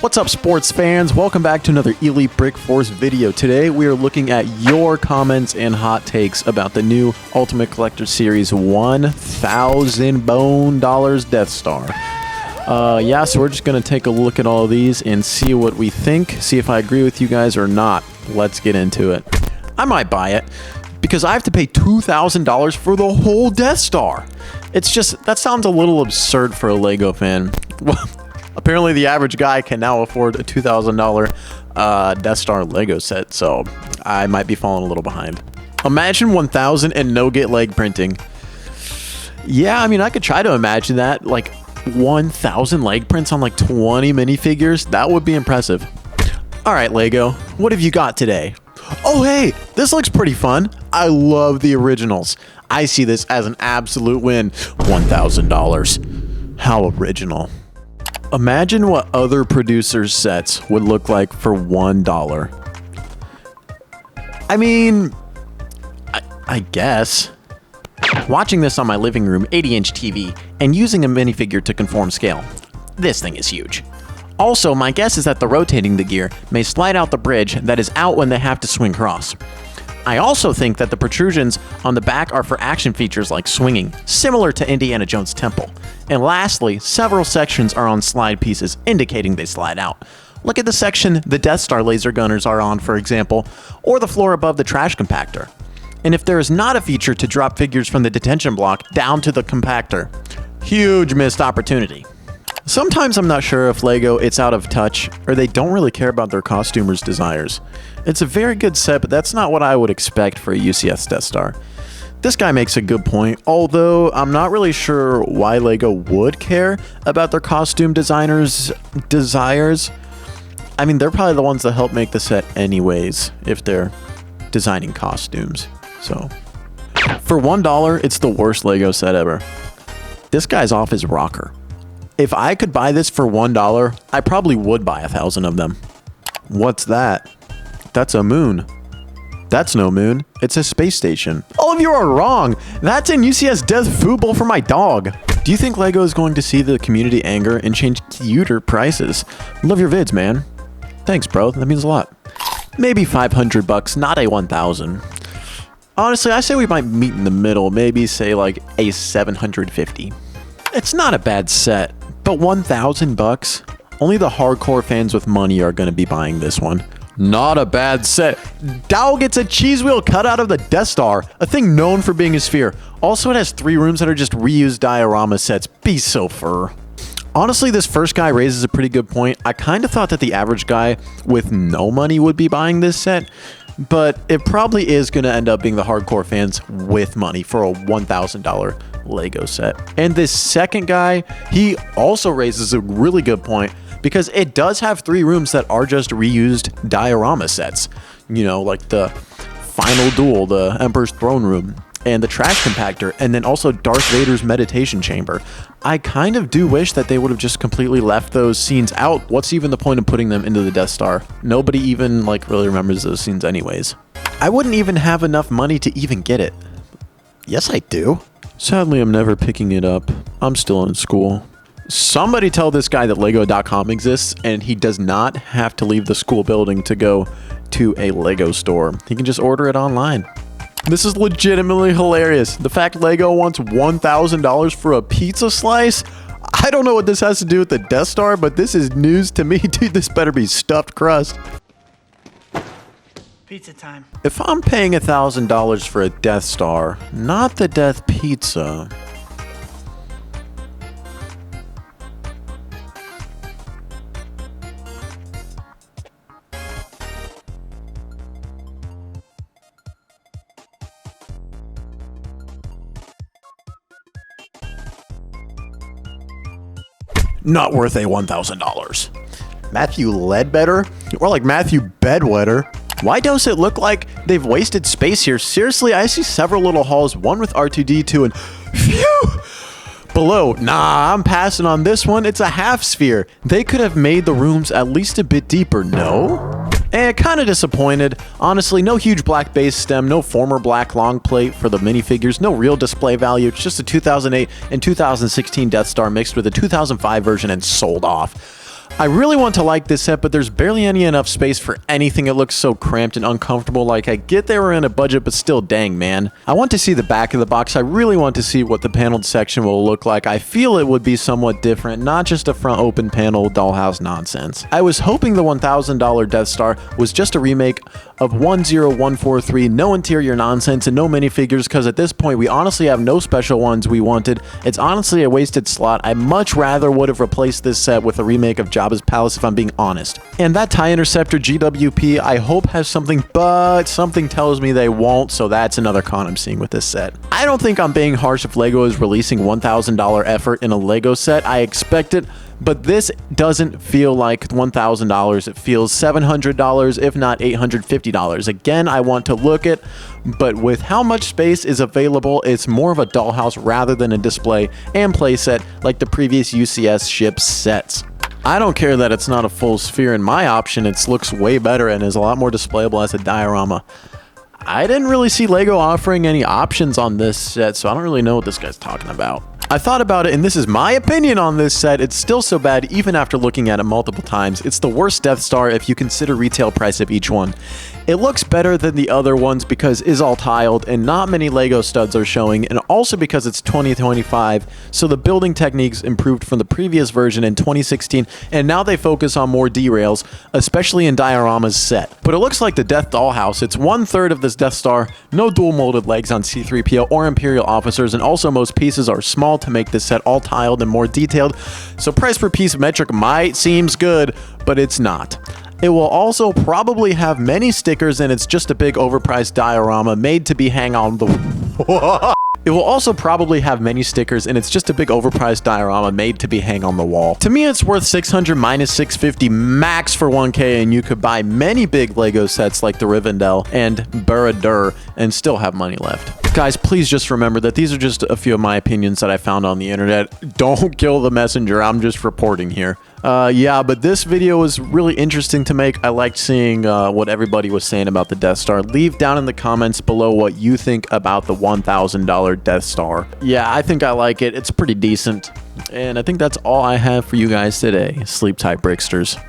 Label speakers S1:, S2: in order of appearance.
S1: What's up, sports fans? Welcome back to another Elite Brick Force video. Today we are looking at your comments and hot takes about the new Ultimate Collector Series 1,000 Bone Dollars Death Star. So we're just going to take a look at all of these and see what we think, see if I agree with you guys or not. Let's get into it. I might buy it because I have to pay $2,000 for the whole Death Star. It's just, that sounds a little absurd for a LEGO fan. Well, apparently the average guy can now afford a $2,000 Death Star LEGO set, so I might be falling a little behind. Imagine 1,000 and no-get leg printing. Yeah, I mean, I could try to imagine that, like 1,000 leg prints on like 20 minifigures. That would be impressive. All right, LEGO, what have you got today? Oh, hey, this looks pretty fun. I love the originals. I see this as an absolute win. $1,000. How original. Imagine what other producers' sets would look like for $1. I mean, I guess. Watching this on my living room 80-inch TV and using a minifigure to conform scale, this thing is huge. Also, my guess is that the rotating the gear may slide out the bridge that is out when they have to swing across. I also think that the protrusions on the back are for action features like swinging, similar to Indiana Jones Temple. And lastly, several sections are on slide pieces, indicating they slide out. Look at the section the Death Star laser gunners are on, for example, or the floor above the trash compactor. And if there is not a feature to drop figures from the detention block down to the compactor, huge missed opportunity. Sometimes I'm not sure if LEGO it's out of touch or they don't really care about their costumers' desires. It's a very good set, but that's not what I would expect for a UCS Death Star. This guy makes a good point, although I'm not really sure why LEGO would care about their costume designers' desires. I mean, they're probably the ones that help make the set anyways, if they're designing costumes. So, for $1, it's the worst LEGO set ever. This guy's off his rocker. If I could buy this for $1, I probably would buy 1,000 of them. What's that? That's a moon. That's no moon. It's a space station. All of you are wrong. That's in UCS Death Food Bowl for my dog. Do you think LEGO is going to see the community anger and change cuter prices? Love your vids, man. Thanks, bro. That means a lot. Maybe $500, not a 1,000. Honestly, I say we might meet in the middle. Maybe say like a 750. It's not a bad set, but $1,000? Only the hardcore fans with money are going to be buying this one. Not a bad set. Dow gets a cheese wheel cut out of the Death Star, a thing known for being a sphere. Also, it has 3 rooms that are just reused diorama sets. Be so fur. Honestly, this first guy raises a pretty good point. I kind of thought that the average guy with no money would be buying this set, but it probably is going to end up being the hardcore fans with money for a $1,000 LEGO set. And this second guy, he also raises a really good point because it does have 3 rooms that are just reused diorama sets. You know, like the Final Duel, the Emperor's Throne Room, and the trash compactor, and then also Darth Vader's meditation chamber. I kind of do wish that they would have just completely left those scenes out. What's even the point of putting them into the Death Star? Nobody even really remembers those scenes anyways. I wouldn't even have enough money to even get it. Yes, I do. Sadly, I'm never picking it up. I'm still in school. Somebody tell this guy that Lego.com exists and he does not have to leave the school building to go to a LEGO store. He can just order it online. This is legitimately hilarious. The fact LEGO wants $1,000 for a pizza slice? I don't know what this has to do with the Death Star, but this is news to me. Dude, this better be stuffed crust.
S2: Pizza time.
S1: If I'm paying $1,000 for a Death Star, not the Death Pizza, not worth a $1,000. Matthew Ledbetter? Or like Matthew Bedwetter? Why does it look like they've wasted space here? Seriously, I see several little halls, one with R2-D2 and phew! Below, nah, I'm passing on this one. It's a half sphere. They could have made the rooms at least a bit deeper, no? Kind of disappointed. Honestly, no huge black base stem, no former black long plate for the minifigures, no real display value. It's just a 2008 and 2016 Death Star mixed with a 2005 version and sold off. I really want to like this set, but there's barely enough space for anything. It looks so cramped and uncomfortable. Like, I get they were in a budget, but still, dang, man. I want to see the back of the box. I really want to see what the paneled section will look like. I feel it would be somewhat different, not just a front open panel dollhouse nonsense. I was hoping the $1,000 Death Star was just a remake of 10143, no interior nonsense and no minifigures, because at this point, we honestly have no special ones we wanted. It's honestly a wasted slot. I much rather would have replaced this set with a remake of Jabba's Palace, if I'm being honest. And that TIE Interceptor GWP, I hope has something, but something tells me they won't, so that's another con I'm seeing with this set. I don't think I'm being harsh if LEGO is releasing $1,000 effort in a LEGO set. I expect it, but this doesn't feel like $1,000. It feels $700, if not $850. Again, I want to look at, but with how much space is available, it's more of a dollhouse rather than a display and playset like the previous UCS ship sets. I don't care that it's not a full sphere. In my option, it looks way better and is a lot more displayable as a diorama. I didn't really see LEGO offering any options on this set, so I don't really know what this guy's talking about. I thought about it, and this is my opinion on this set. It's still so bad even after looking at it multiple times. It's the worst Death Star if you consider retail price of each one. It looks better than the other ones because it's all tiled and not many LEGO studs are showing, and also because it's 2025, so the building techniques improved from the previous version in 2016, and now they focus on more derails, especially in Diorama's set. But it looks like the Death Dollhouse. It's 1/3 of this Death Star, no dual molded legs on C-3PO or Imperial officers, and also most pieces are small to make this set all tiled and more detailed, so price per piece metric might seems good, but it's not. It will also probably have many stickers, and it's just a big overpriced diorama made to be hang on the It will also probably have many stickers, and it's just a big overpriced diorama made to be hang on the wall. To me, it's worth $600 minus $650 max for 1K, and you could buy many big LEGO sets like the Rivendell and Baradur and still have money left. Guys, please just remember that these are just a few of my opinions that I found on the internet. Don't kill the messenger. I'm just reporting here. Yeah, but this video was really interesting to make. I liked seeing what everybody was saying about the Death Star. Leave down in the comments below what you think about the $1,000 Death Star. Yeah, I think I like it. It's pretty decent. And I think that's all I have for you guys today. Sleep tight, Bricksters.